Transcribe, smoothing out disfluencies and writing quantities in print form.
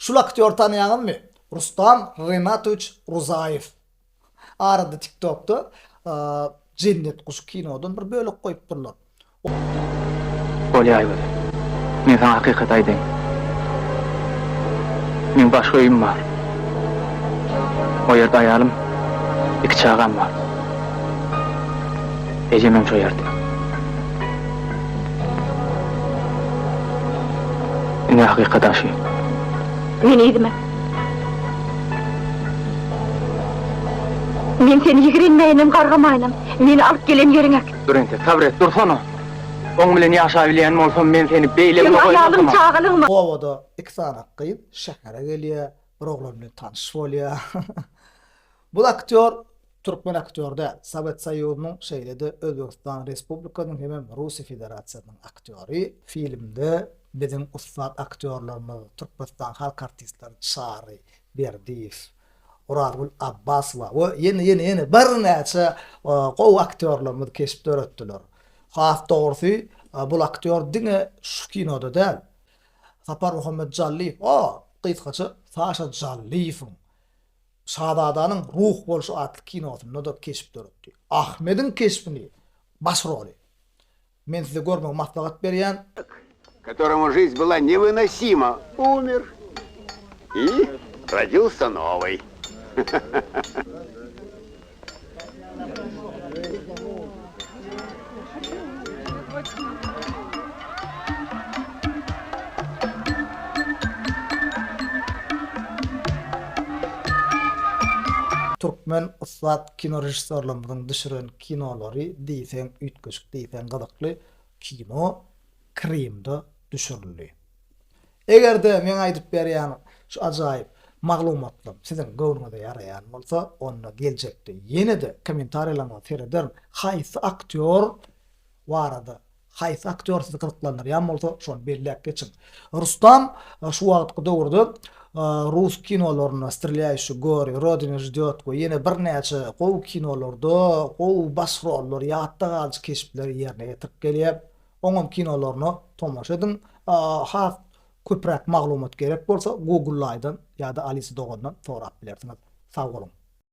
Şul aktör tanıyanım mı? Rustam Renatovich Ruzayev. Arada TikTok'ta Cennet Kuş kinodan bir bölük koyup durlar. Oley ayvada. Men sana hakikat aydayım. Men başka uyum var. O yerde ayalım, iki çağam var. Ecemem şu yerde. Ne hakikat aşı? Men edime. Men seni yigirenmeyenim, gargamaynam. Meni alıp gelen yerine. Dur ente, sabret, dursana. Oň bilen ýaşaýabilen bolsam men seni beýleme Sen ayalım goýmam. çağılığıma. Ovada iki sana kıyıp şehre geliyor. Bir oğlan bilen tanışıp oluyor. Bu aktör Türkmen aktör da Sabat Sayov'un şeyledi Özbekistan Respublikasının hemen Rusya Federasyasının aktörü. Filmde bizim ustad aktörlerimiz Türkmenistan halk artistleri Çağrı Berdiyev, Urargul Abbasova ve yeni bir neçe qow aktörlerimiz keşip öğrettiler. Has doğrusu bu aktör dine şu kinoda da Sapar Muhammed Jalliyev, kıytkaçı Saşa Jalliyev'in Şadadanın ruh bolşu atlı kinosunu da keşip öğretti. Ahmet'in keşfini baş rolü. Men size görmek maslahat berýän, которому жизнь была невыносима, умер и родился новый. Türkmen ustad kino rejissörlerimizin düşüren kinolary diýsen ütköşük diýsen gyzykly kino Krim'de düşürildi. Egerde men aýdyp berýän şu ajaýyp maglumatlar sizin göwnüňizde ýaraýan bolsa, onu geljekde ýene-de kommentariýalaryňyza tereder. Haýsy aktyor barada, haýsy aktyor sizi gyzyklandyrýan bolsa, şonu belläp geçin. Rustam şu wagtky döwürde Rus kinolaryna Strelyaýşy Gori, Rodina ждёт we ýene bir näçe gow kinolarda gow baş rollar ýatda galyjy keşipleri ýerine ýetirip gelýär. Oňam kinolaryny tomaşa edin. Has köpräk maglumat gerek bolsa Google'dan ýa-da Alice Dogandan sorap bilersiňiz. Sag bolun.